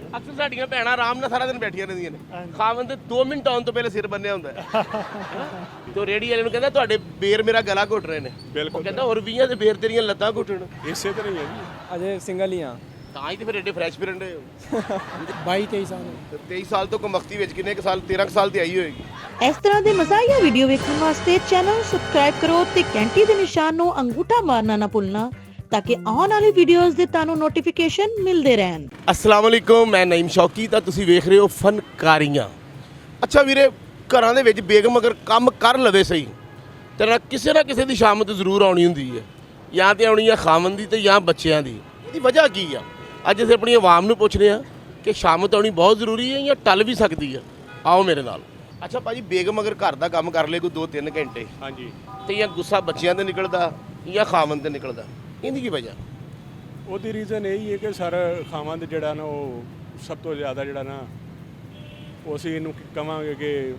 ਅਕਸਰ ਸਾਡੀਆਂ ਭੈਣਾਂ ਆਰਾਮ ਨਾਲ ਸਾਰਾ ਦਿਨ ਬੈਠੀਆਂ ਰਹਿੰਦੀਆਂ ਨੇ, ਖਾਵਨ ਤੇ 2 ਮਿੰਟ ਆਉਣ ਤੋਂ ਪਹਿਲੇ ਸਿਰ ਬੰਨਿਆ ਹੁੰਦਾ ਹੈ। ਤੇ ਰੇੜੀ ਵਾਲੇ ਨੂੰ ਕਹਿੰਦਾ ਤੁਹਾਡੇ ਬੇਰ ਮੇਰਾ ਗਲਾ ਘੁੱਟ ਰਹੇ ਨੇ। ਉਹ ਕਹਿੰਦਾ ਹੋਰ 20 ਦੇ ਬੇਰ ਤੇਰੀਆਂ ਲੱਤਾਂ ਘੁੱਟਣ। ਇਸੇ ਤਰ੍ਹਾਂ ਹੀ ਹੈ ਜੀ। ਅਜੇ ਸਿੰਗਲ ਹੀ ਆ ਤਾਂ ਹੀ ਤੇ ਫਿਰ ਐਡੇ ਫਰੈਸ਼ ਫਿਰਨ ਦੇ 22-23 ਸਾਲ 23 ਸਾਲ ਤੋਂ ਕਮਖਤੀ ਵਿੱਚ ਕਿੰਨੇ ਕੁ ਸਾਲ 13 ਕੁ ਸਾਲ ਤੇ ਆਈ ਹੋਏਗੀ। ਇਸ ਤਰ੍ਹਾਂ ਦੇ ਮਜ਼ਾਹੀਆ ਵੀਡੀਓ ਵੇਖਣ ਵਾਸਤੇ ਚੈਨਲ ਨੂੰ ਸਬਸਕ੍ਰਾਈਬ ਕਰੋ ਤੇ ਘੰਟੀ ਦੇ ਨਿਸ਼ਾਨ ਨੂੰ ਅੰਗੂਠਾ ਮਾਰਨਾ ਨਾ ਭੁੱਲਣਾ ਤਾਂ ਕਿ ਆਉਣ ਵਾਲੀ ਵੀਡੀਓਜ਼ ਦੇ ਤੁਹਾਨੂੰ ਨੋਟੀਫਿਕੇਸ਼ਨ ਮਿਲਦੇ ਰਹਿਣ। अस्सलाम वालेकुम, मैं नईम शौकी ਤਾਂ ਤੁਸੀਂ ਵੇਖ ਰਹੇ ਹੋ ਫਨਕਾਰੀਆਂ। ਅੱਛਾ ਵੀਰੇ, ਘਰਾਂ ਦੇ ਵਿੱਚ ਬੇਗਮ ਅਗਰ ਕੰਮ ਕਰ ਲਵੇ ਸਹੀ ਤੇ ਨਾ ਕਿਸੇ ਦੀ ਸ਼ਾਮਤ ਜ਼ਰੂਰ ਆਉਣੀ ਹੁੰਦੀ ਹੈ, ਜਾਂ ਤੇ ਆਉਣੀ ਆ ਖਾਵਨ ਦੀ ਤੇ ਜਾਂ ਬੱਚਿਆਂ ਦੀ। ਇਹਦੀ ਵਜ੍ਹਾ ਕੀ ਆ? ਅੱਜ ਅਸੀਂ ਆਪਣੀ ਆਵਾਮ ਨੂੰ ਪੁੱਛ ਰਹੇ ਹਾਂ ਕਿ ਸ਼ਾਮਤ ਆਉਣੀ ਬਹੁਤ ਜ਼ਰੂਰੀ ਹੈ ਜਾਂ ਟਲ ਵੀ ਸਕਦੀ ਹੈ। ਆਓ ਮੇਰੇ ਨਾਲ। ਅੱਛਾ ਭਾਜੀ, ਬੇਗਮ ਅਗਰ ਘਰ ਦਾ ਕੰਮ ਕਰ ਲੇ ਕੋਈ 2-3 ਘੰਟੇ, ਹਾਂਜੀ, ਤੇ ਜਾਂ ਗੁੱਸਾ ਬੱਚਿਆਂ ਤੇ ਨਿਕਲਦਾ ਜਾਂ ਖਾਵਨ ਤੇ ਨਿਕਲਦਾ, ਇਹਦੀ ਕੀ ਵਜ੍ਹਾ? ਉਹਦੀ ਰੀਜ਼ਨ ਇਹ ਹੀ ਹੈ ਕਿ ਸਰ ਖਾਵਾਂ ਦੇ ਜਿਹੜਾ ਨਾ ਉਹ ਸਭ ਤੋਂ ਜ਼ਿਆਦਾ ਜਿਹੜਾ ਨਾ ਉਹ ਅਸੀਂ ਇਹਨੂੰ ਕਵਾਂਗੇ ਕਿ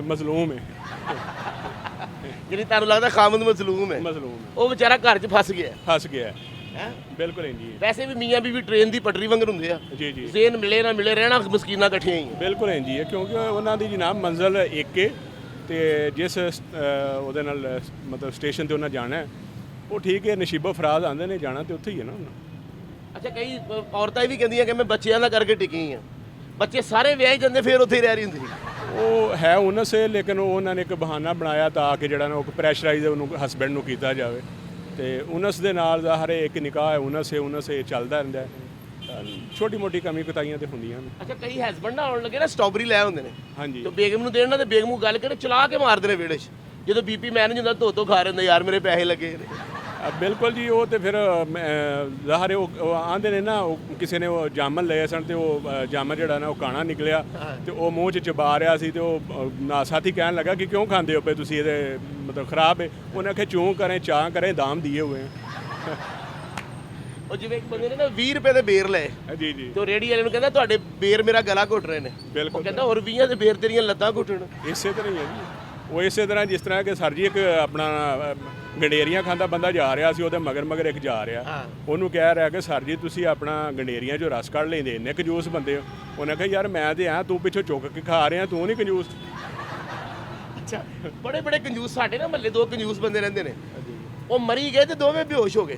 ਮਜ਼ਲੂਮ ਹੈ। ਜਿਹੜੀ ਤੁਹਾਨੂੰ ਲੱਗਦਾ ਖਾਵਨ ਮਜ਼ਲੂਮ ਹੈ, ਮਜ਼ਲੂਮ ਉਹ ਵਿਚਾਰਾ ਘਰ 'ਚ ਫਸ ਗਿਆ ਫਸ ਗਿਆ ਹੈ। ਹੈ। ਬਿਲਕੁਲ ਇੰਜੀ ਹੈ। ਵੈਸੇ ਵੀ ਮੀਆਂ ਬੀਵੀ ਟ੍ਰੇਨ ਦੀ ਪਟਰੀ ਵਾਂਗਰ ਹੁੰਦੇ ਆ, ਜੀ ਜੀ, ਜ਼ੇਨ ਮਿਲੇ ਨਾ ਮਿਲੇ ਰਹਿਣਾ ਮਸਕੀਨਾਂ ਇਕੱਠੀਆਂ ਹੀ ਆ। ਬਿਲਕੁਲ ਇੰਜੀ ਹੈ ਕਿਉਂਕਿ ਉਹਨਾਂ ਦੀ ਜਨਾਬ ਮੰਜ਼ਿਲ ਇੱਕ ਹੈ ਤੇ ਜਿਸ ਉਹਦੇ ਨਾਲ ਮਤਲਬ ਸਟੇਸ਼ਨ ਤੇ ਉਹਨਾਂ ਜਾਣਾ ਹੈ, ਉਹ ਠੀਕ ਹੈ, ਨਸ਼ੀਬੋ ਫਰਾਜ਼ ਆਉਂਦੇ ਨੇ, ਜਾਣਾ ਤੇ ਉੱਥੇ ਹੀ ਹੈ ਨਾ ਉਹਨਾਂ। ਅੱਛਾ, ਕਈ ਔਰਤਾਂ ਵੀ ਕਹਿੰਦੀਆਂ ਕਿ ਮੈਂ ਬੱਚਿਆਂ ਦਾ ਕਰਕੇ ਟਿਕੀ ਆ, ਬੱਚੇ ਸਾਰੇ ਵਿਆਹ ਜਾਂਦੇ ਫਿਰ ਉੱਥੇ ਹੀ ਰਹਿ ਰਹੀ ਹੁੰਦੀ। ਉਹ ਹੈ ਉਹਨਾਂ ਸੇ, ਲੇਕਿਨ ਉਹਨਾਂ ਨੇ ਇੱਕ ਬਹਾਨਾ ਬਣਾਇਆ ਤਾਂ ਕਿ ਜਿਹੜਾ ਨਾ ਉਹ ਪ੍ਰੈਸ਼ਰਾਈਜ਼ ਉਹਨੂੰ ਹਸਬੈਂਡ ਨੂੰ ਕੀਤਾ ਜਾਵੇ ਤੇ ਉਨਸ ਦੇ ਨਾਲ ਜ਼ਾਹਰ ਹੈ ਇੱਕ ਨਿਕਾਹ ਹੈ, ਉਨਸ ਸੇ ਚੱਲਦਾ ਰਹਿੰਦਾ ਹੈ। ਛੋਟੀ ਮੋਟੀ ਕਮੀ ਕੁਤਾਈਆਂ ਤੇ ਹੁੰਦੀਆਂ ਨੇ। ਅੱਛਾ, ਕਈ ਹਸਬੰਡ ਨਾ ਆਉਣ ਲੱਗੇ ਨਾ ਸਟ੍ਰਾਬੇਰੀ ਲੈ ਹੁੰਦੇ ਨੇ, ਹਾਂਜੀ, ਤੇ ਬੇਗਮ ਨੂੰ ਦੇਣ ਨਾ ਤੇ ਬੇਗਮ ਨੂੰ ਗੱਲ ਕਰੇ ਚਲਾ ਕੇ ਮਾਰਦੇ ਨੇ ਵਿਹੜੇ 'ਚ। ਜਦੋਂ ਬੀਪੀ ਮੈਨੇਜ ਹੁੰਦਾ ਧੋ ਖਾ ਰਹੇ ਹੁੰਦੇ, ਯਾਰ ਮੇਰੇ ਪੈਸੇ ਲੱਗੇ ਨੇ। ਬਿਲਕੁਲ ਜੀ। ਉਹ ਤੇ ਫਿਰ ਜ਼ਾਹਰ ਹੈ ਉਹ ਆਂਦੇ ਨੇ ਨਾ, ਉਹ ਕਿਸੇ ਨੇ ਉਹ ਜਾਮਨ ਲਏ ਸਨ ਤੇ ਉਹ ਜਾਮਨ ਜਿਹੜਾ ਨਾ ਉਹ ਕਾਣਾ ਨਿਕਲਿਆ ਤੇ ਉਹ ਮੂੰਹ 'ਚ ਚਬਾ ਰਿਹਾ ਸੀ ਤੇ ਉਹ ਸਾਥੀ ਕਹਿਣ ਲੱਗਾ ਕਿ ਕਿਉਂ ਖਾਂਦੇ ਹੋ ਪਏ ਤੁਸੀਂ, ਇਹਦੇ ਮਤਲਬ ਖਰਾਬ ਹੈ। ਉਹਨੇ ਆਖਿਆ ਚੂੰ ਕਰੇ ਚਾਹ ਕਰੇ ਦਾਮ ਦਿਏ ਹੋਏ ਉਹ ਜਿਵੇਂ ਇੱਕ ਬੰਦੇ ਨੇ ਨਾ 20 ਰੁਪਏ ਦੇ ਬੇਰ ਲਏ, ਜੀ ਜੀ, ਤੇ ਰੇੜੀ ਵਾਲੇ ਨੂੰ ਕਹਿੰਦਾ ਤੁਹਾਡੇ ਬੇਰ ਮੇਰਾ ਗਲਾ ਘੁੱਟ ਰਹੇ ਨੇ। ਉਹ ਬਿਲਕੁਲ ਕਹਿੰਦਾ ਹੋਰ 20 ਦੇ ਬੇਰ ਤੇਰੀਆਂ ਲੱਤਾਂ ਘੁੱਟਣ। ਇਸੇ ਤਰ੍ਹਾਂ ਹੀ ਹੈ ਜੀ। ਉਹ ਇਸੇ ਤਰ੍ਹਾਂ ਜਿਸ ਤਰ੍ਹਾਂ ਕਿ ਸਰ ਜੀ ਇੱਕ ਆਪਣਾ ਗੰਡੇਰੀਆਂ ਖਾਂਦਾ ਬੰਦਾ ਜਾ ਰਿਹਾ ਸੀ, ਉਹਦੇ ਮਗਰ ਇੱਕ ਜਾ ਰਿਹਾ, ਉਹਨੂੰ ਕਹਿ ਰਿਹਾ ਕਿ ਸਰ ਜੀ ਤੁਸੀਂ ਆਪਣਾ ਗੰਡੇਰੀਆਂ 'ਚੋਂ ਰਸ ਕੱਢ ਲੈਂਦੇ, ਇੰਨੇ ਕੰਜੂਸ ਬੰਦੇ ਹੋ। ਉਹਨੇ ਕਿਹਾ ਯਾਰ ਮੈਂ ਤੇ ਆ, ਤੂੰ ਪਿੱਛੋਂ ਚੁੱਕ ਕੇ ਖਾ ਰਿਹਾ, ਤੂੰ ਨਹੀਂ ਕੰਜੂਸ। ਅੱਛਾ, ਬੜੇ ਕੰਜੂਸ ਸਾਡੇ ਨਾ ਮਹੱਲੇ 2 ਕੰਜੂਸ ਬੰਦੇ ਰਹਿੰਦੇ ਨੇ, ਉਹ ਮਰੀ ਗਏ ਤੇ ਦੋਵੇਂ ਬੇਹੋਸ਼ ਹੋ ਗਏ।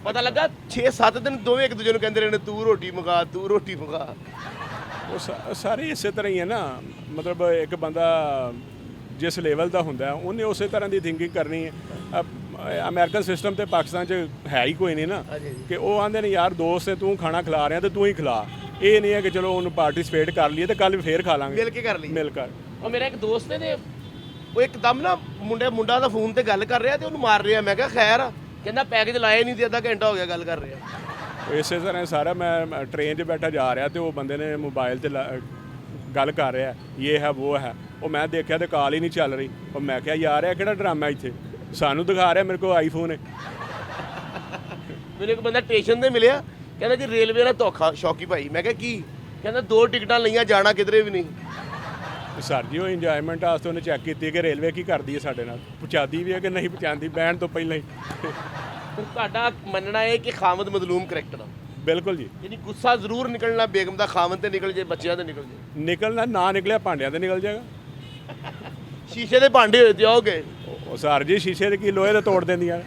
ਪਤਾ ਲੱਗਾ 6-7 ਦਿਨ ਦੋਵੇਂ ਇੱਕ ਦੂਜੇ ਨੂੰ ਕਹਿੰਦੇ ਰਹੇ ਨੇ ਤੂੰ ਰੋਟੀ ਮੰਗਾ, ਤੂੰ ਰੋਟੀ ਮੰਗਾ। ਉਹ ਸਾਰੇ ਇਸੇ ਤਰ੍ਹਾਂ ਹੀ ਹੈ ਨਾ, ਮਤਲਬ ਇੱਕ ਬੰਦਾ ਜਿਸ ਲੈਵਲ ਦਾ ਹੁੰਦਾ ਉਹਨੇ ਉਸੇ ਤਰ੍ਹਾਂ ਦੀ ਥਿੰਕਿੰਗ ਕਰਨੀ ਹੈ। ਅਮਰੀਕਨ ਸਿਸਟਮ ਤੇ ਪਾਕਿਸਤਾਨ 'ਚ ਹੈ ਹੀ ਕੋਈ ਨਹੀਂ ਨਾ ਕਿ ਉਹ ਆਂਦੇ ਨੇ ਯਾਰ ਦੋਸਤ ਹੈ, ਤੂੰ ਖਾਣਾ ਖਿਲਾ ਰਿਹਾ ਤੇ ਤੂੰ ਹੀ ਖਿਲਾ। ਇਹ ਨਹੀਂ ਹੈ ਕਿ ਚਲੋ ਉਹਨੂੰ ਪਾਰਟਿਸਿਪੇਟ ਕਰ ਲਈਏ ਤੇ ਕੱਲ ਫੇਰ ਖਾ ਲਾਂਗੇ, ਮਿਲ ਕੇ ਕਰ ਲਈ। ਮਿਲ ਕਰ। ਉਹ ਮੇਰਾ ਇੱਕ ਦੋਸਤ ਹੈ ਤੇ ਉਹ ਇੱਕਦਮ ਨਾ ਮੁੰਡਾ ਦਾ ਫੋਨ ਤੇ ਗੱਲ ਕਰ ਰਿਹਾ ਤੇ ਉਹਨੂੰ ਮਾਰ ਰਿਹਾ। ਮੈਂ ਕਿਹਾ ਖੈਰ ਆ? ਕਹਿੰਦਾ ਪੈਕੇਜ ਲਾਇਆ ਨਹੀਂ ਤੇ ਅੱਧਾ ਘੰਟਾ ਹੋ ਗਿਆ ਗੱਲ ਕਰ ਰਿਹਾ। ਇਸੇ ਤਰ੍ਹਾਂ ਸਾਰਾ ਮੈਂ ਟ੍ਰੇਨ 'ਚ ਬੈਠਾ ਜਾ ਰਿਹਾ ਤੇ ਉਹ ਬੰਦੇ ਨੇ ਮੋਬਾਈਲ ਤੇ ਗੱਲ ਕਰ ਰਿਹਾ, ਇਹ ਹੈ ਉਹ ਹੈ। ਉਹ ਮੈਂ ਦੇਖਿਆ ਤੇ ਕਾਲ ਹੀ ਨਹੀਂ ਚੱਲ ਰਹੀ। ਉਹ ਮੈਂ ਕਿਹਾ ਯਾਰ ਇਹ ਕਿਹੜਾ ਡਰਾਮਾ ਇੱਥੇ, ਸਾਨੂੰ ਦਿਖਾ ਰਿਹਾ ਮੇਰੇ ਕੋਲ ਆਈਫੋਨ ਹੈ। ਮੈਨੂੰ ਇੱਕ ਬੰਦਾ ਸਟੇਸ਼ਨ ਤੇ ਮਿਲਿਆ, ਕਹਿੰਦਾ ਜੀ ਰੇਲਵੇ ਦਾ ਧੋਖਾ ਸ਼ੌਕੀ ਭਾਈ। ਮੈਂ ਕਿਹਾ ਕੀ? ਕਹਿੰਦਾ 2 ਟਿਕਟਾਂ ਲਈਆਂ, ਜਾਣਾ ਕਿਧਰੇ ਵੀ ਨਹੀਂ। ਸਰ ਜੀ ਉਹ ਇੰਜੋਇਮੈਂਟ ਵਾਸਤੇ ਉਹਨੇ ਚੈੱਕ ਕੀਤੀ ਕਿ ਰੇਲਵੇ ਕੀ ਕਰਦੀ ਹੈ ਸਾਡੇ ਨਾਲ, ਪਹੁੰਚਾਦੀ ਵੀ ਹੈ ਕਿ ਨਹੀਂ ਪਹੁੰਚਾਉਂਦੀ ਬਹਿਣ ਤੋਂ ਪਹਿਲਾਂ ਹੀ। ਤੁਹਾਡਾ ਮੰਨਣਾ ਹੈ ਕਿ ਖਾਵੰਦ ਮਜ਼ਲੂਮ ਕਰੈਕਟਰ ਆ? ਬਿਲਕੁਲ ਜੀ। ਯਾਨੀ ਗੁੱਸਾ ਜ਼ਰੂਰ ਨਿਕਲਣਾ ਬੇਗਮ ਦਾ, ਖਾਵੰਦ ਤੇ ਨਿਕਲ ਜੇ, ਬੱਚਿਆਂ ਤੇ ਨਿਕਲ ਜੇ। ਨਿਕਲਣਾ ਨਾ ਨਿਕਲਿਆ ਭਾਂਡਿਆਂ ਤੇ ਨਿਕਲ ਜਾਏਗਾ। ਸ਼ੀਸ਼ੇ ਦੇ ਭਾਂਡੇ ਹੋਏ ਤੇ ਆਓਗੇ। ਉਹ ਸਰ ਜੀ ਸ਼ੀਸ਼ੇ ਦੇ ਕੀ ਲੋਹੇ ਦੇ ਤੋੜ ਦਿੰਦੀਆਂ।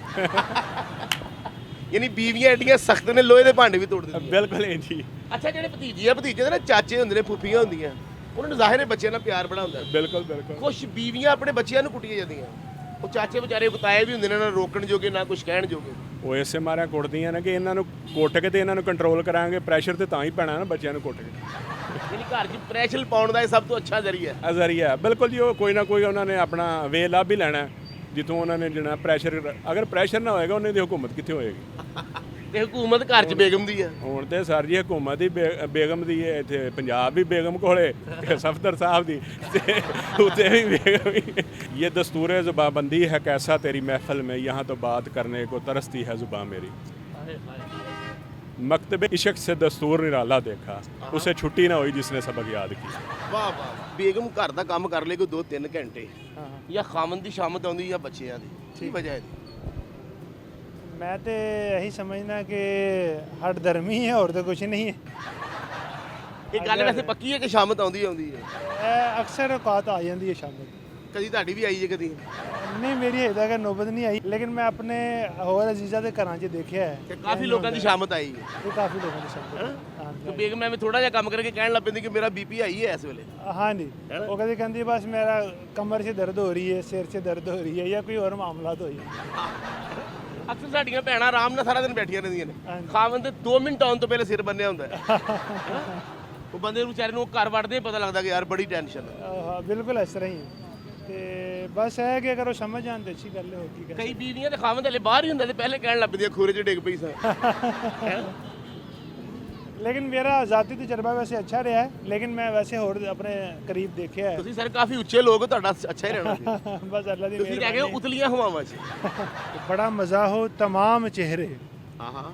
ਯਾਨੀ ਬੀਵੀਆਂ ਐਡੀਆਂ ਸਖਤ ਨੇ, ਲੋਹੇ ਦੇ ਭਾਂਡੇ ਵੀ ਤੋੜ ਦਿੰਦੀਆਂ। ਬਿਲਕੁਲ ਇਹ ਜੀ। ਅੱਛਾ, ਜਿਹੜੇ ਭਤੀਜੇ ਦੇ ਨਾ ਚਾਚੇ ਹੁੰਦੇ ਨੇ, ਫੁੱਫੀਆਂ ਹੁੰਦੀਆਂ, ਉਹਨਾਂ ਨੂੰ ਜ਼ਾਹਿਰ ਹੈ ਬੱਚਿਆਂ ਨਾਲ ਪਿਆਰ ਬੜਾ ਹੁੰਦਾ। ਬਿਲਕੁਲ ਬਿਲਕੁਲ। ਕੁਛ ਬੀਵੀਆਂ ਆਪਣੇ ਬੱਚਿਆਂ ਨੂੰ ਕੁੱਟੀਆਂ ਜਾਂਦੀਆਂ, ਉਹ ਚਾਚੇ ਵਿਚਾਰੇ ਕੁਤਾਏ ਵੀ ਹੁੰਦੇ ਨੇ, ਨਾ ਰੋਕਣ ਜੋਗੇ ਨਾ ਕੁਝ ਕਹਿਣ ਜੋਗੇ। ਉਹ ਇਸੇ ਮਾਰਿਆਂ ਕੁੱਟਦੀਆਂ ਨੇ ਕਿ ਇਹਨਾਂ ਨੂੰ ਕੁੱਟ ਕੇ ਤੇ ਇਹਨਾਂ ਨੂੰ ਕੰਟਰੋਲ ਕਰਾਂਗੇ, ਪ੍ਰੈਸ਼ਰ ਤੇ ਤਾਂ ਹੀ ਪੈਣਾ ਨਾ ਬੱਚਿਆਂ ਨੂੰ ਕੁੱਟ ਕੇ। ਯਾਨੀ ਘਰ 'ਚ ਪ੍ਰੈਸ਼ਰ ਪਾਉਣ ਦਾ ਇਹ ਸਭ ਤੋਂ ਅੱਛਾ ਜ਼ਰੀਆ ਹੈ। ਜ਼ਰੀਆ ਬਿਲਕੁਲ ਜੀ। ਉਹ ਕੋਈ ਨਾ ਕੋਈ ਉਹਨਾਂ ਨੇ ਆਪਣਾ ਵੇ ਲੱਭ ਹੀ ਲੈਣਾ ਜਿੱਥੋਂ ਉਹਨਾਂ ਨੇ ਜਿਹੜਾ ਪ੍ਰੈਸ਼ਰ, ਅਗਰ ਪ੍ਰੈਸ਼ਰ ਨਾ ਹੋਏਗਾ ਉਹਨਾਂ ਦੀ ਹਕੂਮਤ ਕਿੱਥੇ ਹੋਏਗੀ? ਤੇ ਹਕੂਮਤ ਘਰ 'ਚ ਬੇਗਮ ਦੀ ਹੈ ਹੁਣ ਤੇ ਸਰ ਜੀ ਹਕੂਮਤ ਹੀ ਬੇਗਮ ਦੀ ਹੈ। ਇੱਥੇ ਪੰਜਾਬ ਵੀ ਬੇਗਮ ਕੋਲੇ, ਸਫਦਰ ਸਾਹਿਬ ਦੀ ਤੇ ਉੱਥੇ ਵੀ ਬੇਗਮ ਹੀ। ਇਹ ਦਸਤੂਰ ਜ਼ੁਬਾਨਬੰਦੀ ਹੈ कैसा तेरी महफिल में, यहाँ तो बात करने को तरसती है जुबान मेरी। मकतबे इश्क से दस्तूर निराला देखा, उसे छुट्टी ना हुई जिसने सबक याद की। ਵਾਹ ਵਾਹ। ਬੇਗਮ ਘਰ ਦਾ ਕੰਮ ਕਰ ਲੇ ਕੋਈ 2-3 ਘੰਟੇ, ਜਾਂ ਖਾਵੰਦ ਦੀ ਸ਼ਾਮਤ ਆਉਂਦੀ ਜਾਂ ਬੱਚਿਆਂ ਦੀ, ਕੀ ਵਜ੍ਹਾ ਹੈ? ਮੈਂ ਤੇ ਇਹੀ ਸਮਝਦਾ ਕਿ ਹੱਡ ਧਰਮੀ ਹੈ, ਹੋਰ ਤਾਂ ਕੁਝ ਨਹੀਂ ਹੈ। ਇਹ ਗੱਲ ਵੈਸੇ ਪੱਕੀ ਹੈ ਕਿ ਸ਼ਾਮਤ ਆਉਂਦੀ ਹੈ ਇਹ ਅਕਸਰ ਔਕਾਤ ਆ ਜਾਂਦੀ ਹੈ ਸ਼ਾਮੀ। ਕਦੀ ਤੁਹਾਡੀ ਵੀ ਆਈ ਹੈ ਕਦੀ ਨਹੀਂ ਮੇਰੀ ਹਜੇ ਤੱਕ ਨੌਬਤ ਨਹੀਂ ਆਈ, ਲੇਕਿਨ ਮੈਂ ਆਪਣੇ ਹੋਰ ਅਜ਼ੀਜ਼ਾਂ ਦੇ ਘਰਾਂ 'ਚ ਦੇਖਿਆ ਹੈ ਤੇ ਕਾਫੀ ਲੋਕਾਂ ਦੀ ਸ਼ਾਮਤ ਆਈ ਹੈ ਇਹ ਕਾਫੀ ਲੋਕਾਂ ਦੀ ਸ਼ਾਮਤ। ਤੇ ਬੇਗਮ ਐਵੇਂ ਥੋੜਾ ਜਿਹਾ ਕੰਮ ਕਰਕੇ ਕਹਿਣ ਲੱਗ ਪੈਂਦੀ ਕਿ ਮੇਰਾ ਬੀਪੀ ਹਾਈ ਹੈ ਇਸ ਵੇਲੇ ਹਾਂਜੀ, ਉਹ ਕਦੇ ਕਹਿੰਦੀ ਬਸ ਮੇਰਾ ਕਮਰ 'ਚ ਦਰਦ ਹੋ ਰਹੀ ਹੈ, ਸਿਰ 'ਚ ਦਰਦ ਹੋ ਰਹੀ ਹੈ ਜਾਂ ਕੋਈ ਹੋਰ ਮਾਮਲਾਤ ਹੋਈ। ਅਕਸਰ ਸਾਡੀਆਂ ਭੈਣਾਂ ਆਰਾਮ ਨਾਲ ਸਾਰਾ ਦਿਨ ਬੈਠੀਆਂ ਰਹਿੰਦੀਆਂ ਨੇ, ਹਾਂਜੀ। ਖਾਵਨ ਤੇ 2 ਮਿੰਟ ਆਉਣ ਤੋਂ ਪਹਿਲੇ ਸਿਰ ਬੰਨਿਆ ਹੁੰਦਾ ਹੈ। ਉਹ ਬੰਦੇ ਨੂੰ ਵਿਚਾਰੇ ਨੂੰ ਘਰ ਵੜਦੇ ਹੀ ਪਤਾ ਲੱਗਦਾ ਕਿ ਯਾਰ ਬੜੀ ਟੈਨਸ਼ਨ ਹੈ। ਹਾਂ ਬਿਲਕੁਲ ਇਸ ਤਰ੍ਹਾਂ ਹੀ ਹੈ। ਤੇ ਬਸ ਇਹ ਕਿ ਅਗਰ ਉਹ ਸਮਝ ਜਾਣ ਤੇ ਅੱਛੀ ਗੱਲ ਹੈ, ਹੋਰ ਕੀ ਕਰ ਕਈ ਬੀਵੀਆਂ ਤੇ ਖਾਵਨ ਹਲੇ ਬਾਹਰ ਹੀ ਹੁੰਦਾ ਤੇ ਪਹਿਲੇ ਕਹਿਣ ਲੱਗ ਪੈਂਦੀਆਂ ਖੋਰੇ 'ਚ ਡਿੱਗ ਪਈ ਸਾਂ। लेकिन मेरा ज़ाती तजर्बा वैसे अच्छा रहा है, लेकिन मैं वैसे और अपने करीब देखा है। ਤੁਸੀਂ ਸਰ ਕਾਫੀ ਉੱਚੇ ਲੋਕ ਹੋ, ਤੁਹਾਡਾ ਅੱਛਾ ਹੀ ਰਹਿਣਾ ਸੀ। बस अल्लाह दी ਤੁਸੀਂ ਕਹਿ ਗਏ ਉਤਲੀਆਂ ਹਵਾਵਾਂ 'ਚ। मेहरबानी। बड़ा मज़ा हो तमाम चेहरे ਹਾਂ ਹਾਂ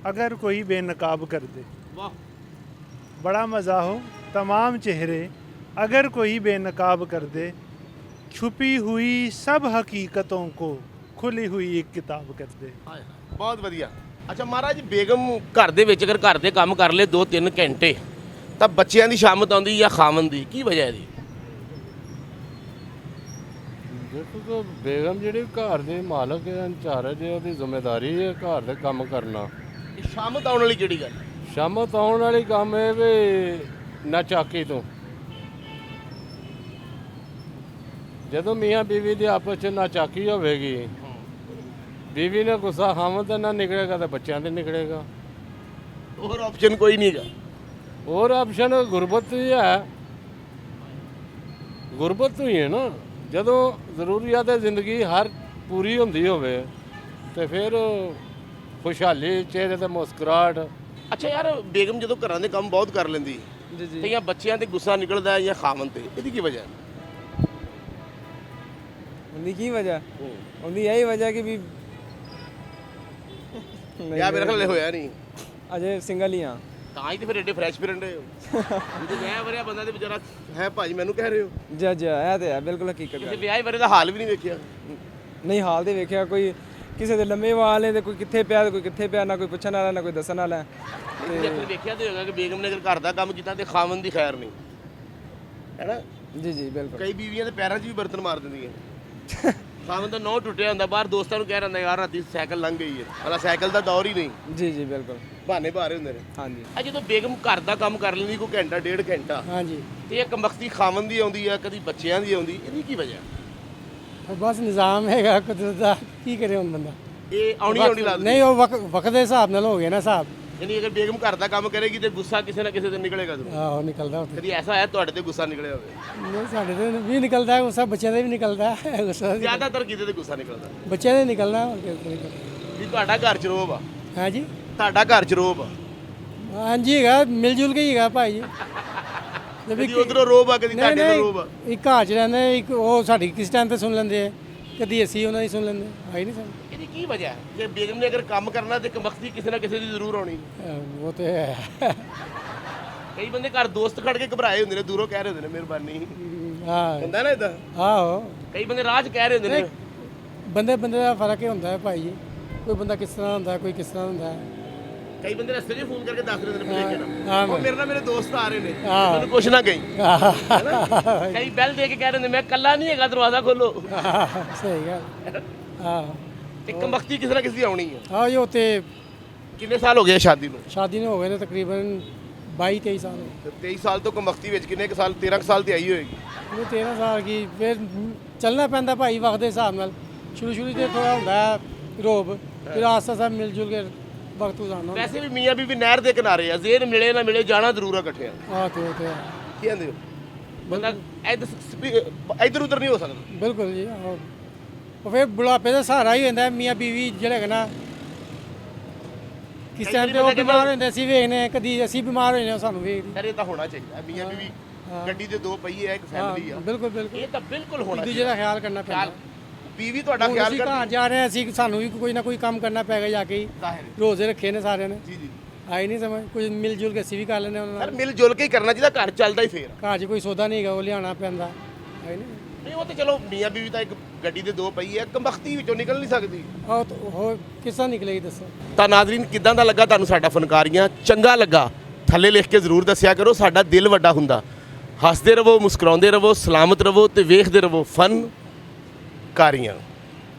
अगर कोई बेनकाब कर दे। ਵਾਹ बड़ा मज़ा हो तमाम चेहरे अगर कोई बेनकाब कर दे, छुपी हुई सब हकीकतों को खुली हुई एक किताब कर दे। ਬਹੁਤ ਵਧੀਆ। ਅੱਛਾ ਮਹਾਰਾਜ, ਬੇਗਮ ਘਰ ਦੇ ਵਿੱਚ ਅਗਰ ਘਰ ਦੇ ਕੰਮ ਕਰ ਲੇ 2-3 ਘੰਟੇ ਤਾਂ ਬੱਚਿਆਂ ਦੀ ਸ਼ਾਮਤ ਆਉਂਦੀ ਜਾਂ ਖਾਵਨ ਦੀ, ਕੀ ਵਜ੍ਹਾ ਇਹਦੀ? ਦੇਖੋ ਕਿ ਬੇਗਮ ਜਿਹੜੀ ਘਰ ਦੇ ਮਾਲਕ ਹੈ, ਇੰਚਾਰਜ ਹੈ, ਉਹਦੀ ਜ਼ਿੰਮੇਵਾਰੀ ਹੈ ਘਰ ਦੇ ਕੰਮ ਕਰਨਾ। ਇਹ ਸ਼ਾਮਤ ਆਉਣ ਵਾਲੀ ਕਿਹੜੀ ਗੱਲ? ਸ਼ਾਮਤ ਆਉਣ ਵਾਲੀ ਕੰਮ ਹੈ ਵੀ ਨਾ ਚਾਕੀ ਤੋਂ ਜਦੋਂ ਮੀਆਂ ਬੀਵੀ ਦੀ ਆਪਸ 'ਚ ਨਾ ਚਾਕੀ ਹੋਵੇਗੀ, ਬੀਵੀ ਨੇ ਗੁੱਸਾ ਖਾਵਨ ਤੇ ਨਾ ਨਿਕਲੇਗਾ ਤੇ ਬੱਚਿਆਂ ਤੇ ਨਿਕਲੇਗਾ। ਹੋਰ ਆਪਸ਼ਨ ਕੋਈ ਨਹੀਂ ਹੈਗਾ। ਹੋਰ ਆਪਸ਼ਨ ਗੁਰਬਤ ਹੀ ਹੈ, ਗੁਰਬਤ ਹੀ ਹੈ ਨਾ। ਜਦੋਂ ਜ਼ਰੂਰੀਆਤ ਜ਼ਿੰਦਗੀ ਹਰ ਪੂਰੀ ਹੁੰਦੀ ਹੋਵੇ ਤੇ ਫਿਰ ਖੁਸ਼ਹਾਲੀ ਚਿਹਰੇ ਤੇ ਮੁਸਕਰਾਹਟ। ਅੱਛਾ ਯਾਰ, ਬੇਗਮ ਜਦੋਂ ਘਰਾਂ ਦੇ ਕੰਮ ਬਹੁਤ ਕਰ ਲੈਂਦੀ जी जी। ਤੇ ਜਾਂ ਬੱਚਿਆਂ ਤੇ ਗੁੱਸਾ ਨਿਕਲਦਾ ਹੈ ਜਾਂ ਖਾਵਨ ਤੇ, ਇਹਦੀ ਕੀ ਵਜ੍ਹਾ ਹੈ? उनकी की वजह? उनकी यही वजह कि भी ਯਾ ਮੇਰੇ ਖਿਆਲ ਹੋਇਆ ਨਹੀਂ, अजय सिंगल ही हाँ। ਤਾਂ ਹੀ ਤੇ ਫਿਰ ਐਡੇ ਫਰੈਸ਼ ਫਿਰਨ ਰਹੇ ਹੋ। ਜੇ ਮੈਂ ਵਰਿਆ ਬੰਦਾ ਤੇ ਵਿਚਾਰਾ ਹੈ ਭਾਜੀ, ਮੈਨੂੰ ਕਹਿ ਰਹੇ ਹੋ जज है तो है बिल्कुल हकीकत ਕਿਸੇ ਵਿਆਹ ਵਰੇ ਦਾ ਹਾਲ ਵੀ ਨਹੀਂ ਵੇਖਿਆ। ਨਹੀਂ ਹਾਲ ਦੇ ਵੇਖਿਆ ਕੋਈ ਕਿਸੇ ਦੇ ਲੰਮੇ ਵਾਲ ਨੇ ਤੇ ਕੋਈ ਕਿੱਥੇ ਪਿਆ ਤੇ ਕੋਈ ਕਿੱਥੇ ਪਿਆ, ਨਾ ਕੋਈ ਪੁੱਛਣ ਵਾਲਾ ਨਾ ਕੋਈ ਦੱਸਣ ਵਾਲਾ। ਤੁਸੀਂ ਅਕਸਰ ਵੇਖਿਆ ਤੇ ਹੋਗਾ ਕਿ ਬੇਗਮ ਨੇ ਅਗਰ ਘਰ ਦਾ ਕੰਮ ਕੀਤਾ ਤੇ ਖਾਵਨ ਦੀ ਖੈਰ ਨਹੀਂ, ਹੈਨਾ? ਜੀ ਜੀ ਬਿਲਕੁਲ। ਕਈ ਬੀਵੀਆਂ ਦੇ ਪੈਰਾਂ 'ਚ ਵੀ ਬਰਤਨ ਮਾਰ ਦਿੰਦੀਆਂ। ਖਾਵਨ ਦਾ ਨਹੁੰ ਟੁੱਟਿਆ ਹੁੰਦਾ, ਬਾਹਰ ਦੋਸਤਾਂ ਨੂੰ ਕਹਿ ਰਹਿੰਦਾ ਯਾਰ ਰਾਤੀ ਸਾਈਕਲ ਲੰਘ ਗਈ ਹੈ, ਹਾਲਾ ਸਾਈਕਲ ਦਾ ਦੌਰ ਹੀ ਨਹੀਂ, ਜੀ ਜੀ ਬਿਲਕੁਲ। ਬਹਾਨੇ ਬਾਹਰ ਹੁੰਦੇ ਨੇ। ਹਾਂਜੀ ਆ ਜਦੋਂ ਬੇਗਮ ਘਰ ਦਾ ਕੰਮ ਕਰ ਲੈਂਦੀ ਕੋਈ ਘੰਟਾ 1.5 ਘੰਟਾ, ਹਾਂਜੀ। ਤੇ ਇਹ ਕਮਬਖਤੀ ਖਾਵਨ ਦੀ ਆਉਂਦੀ ਆ, ਕਦੀ ਬੱਚਿਆਂ ਦੀ ਆਉਂਦੀ, ਇਹਦੀ ਕੀ ਵਜ੍ਹਾ? ਬਸ ਨਿਜ਼ਾਮ ਹੈਗਾ ਕੁਦਰਤ ਦਾ, ਕੀ ਕਰੇ ਹੁਣ ਬੰਦਾ। ਇਹ ਆਉਣੀ ਲੱਗਦੀ ਨਹੀਂ ਉਹ ਵਕਤ ਦੇ ਹਿਸਾਬ ਨਾਲ ਹੋ ਗਿਆ ਨਾ ਹਿਸਾਬ। ਯਾਨੀ ਅਗਰ ਬੇਗਮ ਘਰ ਦਾ ਕੰਮ ਕਰੇਗੀ ਤੇ ਗੁੱਸਾ ਕਿਸੇ ਨਾ ਕਿਸੇ ਤੇ ਨਿਕਲੇਗਾ ਜ਼ਰੂਰ। ਆਹੋ ਨਿਕਲਦਾ ਉੱਥੇ। ਕਦੀ ਐਸਾ ਹੈ ਤੁਹਾਡੇ ਤੇ ਗੁੱਸਾ ਨਿਕਲਿਆ ਹੋਵੇ? ਨਹੀਂ ਸਾਡੇ ਤੇ ਵੀ ਨਿਕਲਦਾ ਗੁੱਸਾ, ਬੱਚਿਆਂ ਦੇ ਵੀ ਨਿਕਲਦਾ ਗੁੱਸਾ। ਜ਼ਿਆਦਾਤਰ ਕਿਤੇ ਤੇ ਗੁੱਸਾ ਨਿਕਲਦਾ ਬੱਚਿਆਂ ਦੇ ਨਿਕਲਦਾ ਹੋਰ ਕਿਸੇ ਦੇ ਨਿਕਲਦਾ। ਵੀ ਤੁਹਾਡਾ ਘਰ ਚ ਰੋਬ ਆ, ਹਾਂਜੀ ਤੁਹਾਡਾ ਘਰ ਚ ਰੋਬ ਆ, ਹਾਂਜੀ ਹੈਗਾ, ਮਿਲ ਜੁਲ ਕੇ ਹੀ ਹੈਗਾ ਭਾਈ ਜੀ। ਕਦੀ ਉਧਰੋਂ ਰੋਬ ਆ, ਕਦੀ ਤੁਹਾਡੇ ਤੋਂ ਰੋਬ ਆ। ਇੱਕ ਘਰ ਚ ਰਹਿੰਦੇ, ਇੱਕ ਉਹ ਸਾਡੀ ਕਿਸ ਟਾਈਮ ਤੇ ਸੁਣ ਲੈਂਦੇ ਆ, ਕਦੀ ਅਸੀਂ ਉਹਨਾਂ ਦੀ ਸੁਣ ਲੈਂਦੇ, ਆਈ ਨਹੀਂ ਸਮਝ। ਇਹਦੀ ਕੀ ਵਜ੍ਹਾ ਹੈ ਕਿ ਬੇਗਮ ਨੇ ਅਗਰ ਕੰਮ ਕਰਨਾ ਤੇ ਕਮਬਖਤੀ ਕਿਸੇ ਨਾ ਕਿਸੇ ਦੀ ਜ਼ਰੂਰ ਆਉਣੀ? ਉਹ ਤੇ ਹੈ। ਕਈ ਬੰਦੇ ਘਰ ਦੋਸਤ ਖੜ ਕੇ ਘਬਰਾਏ ਹੁੰਦੇ ਨੇ, ਦੂਰੋਂ ਕਹਿ ਰਹੇ ਹੁੰਦੇ ਨੇ ਮਿਹਰਬਾਨੀ, ਹਾਂ ਹੁੰਦਾ ਨਾ ਇਦਾਂ। ਆਹੋ ਕਈ ਬੰਦੇ ਰਾਹ 'ਚ ਕਹਿ ਰਹੇ ਹੁੰਦੇ ਨੇ। ਬੰਦੇ ਬੰਦੇ ਦਾ ਫਰਕ ਹੀ ਹੁੰਦਾ ਹੈ ਭਾਈ ਜੀ, ਕੋਈ ਬੰਦਾ ਕਿਸ ਤਰ੍ਹਾਂ ਹੁੰਦਾ, ਕੋਈ ਕਿਸ ਤਰ੍ਹਾਂ ਹੁੰਦਾ ਹੈ। ਕਈ ਬੰਦੇ ਰਸਤੇ 'ਚ ਫੋਨ ਕਰਕੇ ਦੱਸ ਰਹੇ ਹੁੰਦੇ ਨੇ ਭੁਲੇਖੇ ਨਾਲ, ਹਾਂ ਉਹ ਮੇਰੇ ਨਾਲ ਮੇਰੇ ਦੋਸਤ ਆ ਰਹੇ ਨੇ, ਹਾਂ। ਮੈਨੂੰ ਕੁਛ ਨਾ ਕਹੀਂ। ਕਈ ਬੈਲ ਦੇ ਕੇ ਕਹਿ ਰਹੇ ਹੁੰਦੇ ਮੈਂ ਇਕੱਲਾ ਨਹੀਂ ਹੈਗਾ, ਦਰਵਾਜ਼ਾ ਖੋਲੋ। ਸਹੀ ਗੱਲ। ਆਹੋ ਤੇ ਕਮਬਖਤੀ ਕਿਸੇ ਨਾ ਕਿਸੇ ਦੀ ਆਉਣੀ ਹੈ। ਆਹ ਜੋ ਤੇ ਕਿੰਨੇ ਸਾਲ ਹੋ ਗਏ ਸ਼ਾਦੀ ਨੂੰ? ਸ਼ਾਦੀ ਨੂੰ ਹੋ ਗਏ ਨੇ ਤਕਰੀਬਨ 22-23 ਸਾਲ। 23 ਸਾਲ ਤੋਂ ਕਮਬਖਤੀ ਵਿੱਚ ਕਿੰਨੇ ਕੁ ਸਾਲ? 13 ਸਾਲ ਤੇ ਆਈ ਹੋਏਗੀ। ਇਹ 13 ਸਾਲ ਕੀ, ਫਿਰ ਚੱਲਣਾ ਪੈਂਦਾ ਭਾਈ ਵਕਤ ਦੇ ਹਿਸਾਬ ਨਾਲ। ਸ਼ੁਰੂ ਤੇ ਥੋੜਾ ਹੁੰਦਾ ਹੈ ਰੋਬ, ਫਿਰ ਆਸਤਾ ਆਸਤਾ ਮਿਲ ਜੁਲ ਕੇ ਵਕਤ ਗੁਜ਼ਾਰਨਾ। ਵੈਸੇ ਵੀ ਮੀਆਂ ਬੀਬੀ ਨਹਿਰ ਦੇ ਕਿਨਾਰੇ ਆ, ਜ਼ੇਨ ਮਿਲੇ ਨਾ ਮਿਲੇ ਜਾਣਾ ਜ਼ਰੂਰ ਆ ਇਕੱਠਿਆਂ। ਆਹ ਤੇ ਉਹ ਤੇ ਹੈ। ਕੀ ਕਹਿੰਦੇ ਹੋ? ਬੰਦਾ ਇੱਧਰ ਉੱਧਰ ਨਹੀਂ ਹੋ ਸਕਦਾ। ਬਿਲਕੁਲ ਜੀ। ਉਹ ਫਿਰ ਬੁਢਾਪੇ ਦਾ ਸਹਾਰਾ ਹੀ ਹੁੰਦਾ ਮੀਆਂ ਬੀਵੀ ਜਿਹੜਾ ਹੈਗਾ ਨਾ। ਕਿਸ ਟਾਈਮ ਤੇ ਉਹ ਬਿਮਾਰ ਹੋ ਜਾਂਦੇ, ਅਸੀਂ ਵੇਖਨੇ, ਕਦੀ ਅਸੀਂ ਬਿਮਾਰ ਹੋ ਜਾਂਦੇ ਸਾਨੂੰ ਵੇਖਦੇ। ਸਰ ਇਹ ਤਾਂ ਹੋਣਾ ਚਾਹੀਦਾ, ਮੀਆਂ ਬੀਵੀ ਗੱਡੀ ਦੇ 2 ਪਹੀਏ ਆ, ਇੱਕ ਫੈਮਿਲੀ ਆ। ਬਿਲਕੁਲ ਬਿਲਕੁਲ। ਇਹ ਤਾਂ ਬਿਲਕੁਲ ਹੋਣਾ ਦੂਜੇ ਦਾ ਖਿਆਲ ਕਰਨਾ ਪੈਂਦਾ। ਬੀਵੀ ਤੁਹਾਡਾ ਹੁਣ ਖਿਆਲ ਅਸੀਂ ਘਰ ਜਾ ਰਹੇ ਹਾਂ, ਅਸੀਂ ਸਾਨੂੰ ਵੀ ਕੋਈ ਨਾ ਕੋਈ ਕੰਮ ਕਰਨਾ ਪੈਗਾ ਜਾ ਕੇ ਹੀ। ਜ਼ਾਹਿਰ ਰੋਜ਼ੇ ਰੱਖੇ ਨੇ ਸਾਰਿਆਂ ਨੇ, ਜੀ ਜੀ ਆਈ ਨਹੀਂ ਸਮਝ, ਕੁਝ ਮਿਲ ਜੁਲ ਕੇ ਅਸੀਂ ਵੀ ਕਰ ਲੈਂਦੇ ਉਹਨਾਂ ਸਰ, ਨਾਲ। ਮਿਲ ਜੁਲ ਕੇ ਹੀ ਕਰਨਾ ਚਾਹੀਦਾ, ਘਰ ਚੱਲਦਾ ਹੀ ਫੇਰ। ਘਰ 'ਚ ਕੋਈ ਸੌਦਾ ਨਹੀਂ ਹੈਗਾ, ਉਹ ਲਿਆਉਣਾ ਪੈਂਦਾ, ਆਈ ਨਹੀਂ। ਨਹੀਂ ਉਹ ਤੇ ਚਲੋ ਮੀਆਂ ਬੀਵੀ ਤਾਂ ਇੱਕ ਗੱਡੀ ਦੇ 2 ਪਹੀਏ ਆ, ਕਮਬਖਤੀ ਵਿੱਚੋਂ ਨਿਕਲ ਨਹੀਂ ਸਕਦੀ। ਆਹ ਹੋਰ ਕਿਸ ਤਰ੍ਹਾਂ ਨਿਕਲੇਗੀ ਦੱਸੋ। ਤਾਂ ਨਾਜ਼ਰੀਨ, ਕਿਦਾਂ ਦਾ ਲੱਗਾ ਤੁਹਾਨੂੰ ਸਾਡਾ ਫਨਕਾਰੀਆਂ? ਚੰਗਾ ਲੱਗਾ ਥੱਲੇ ਲਿਖ ਕੇ ਜ਼ਰੂਰ ਦੱਸਿਆ ਕਰੋ, ਸਾਡਾ ਦਿਲ ਵੱਡਾ ਹੁੰਦਾ। ਹੱਸਦੇ ਰਹੋ, ਮੁਸਕਰਾਉਂਦੇ ਰਹੋ, ਸਲਾਮਤ ਰਹੋ ਤੇ ਵੇਖਦੇ ਰਹੋ ਫਨਕਾਰੀਆਂ।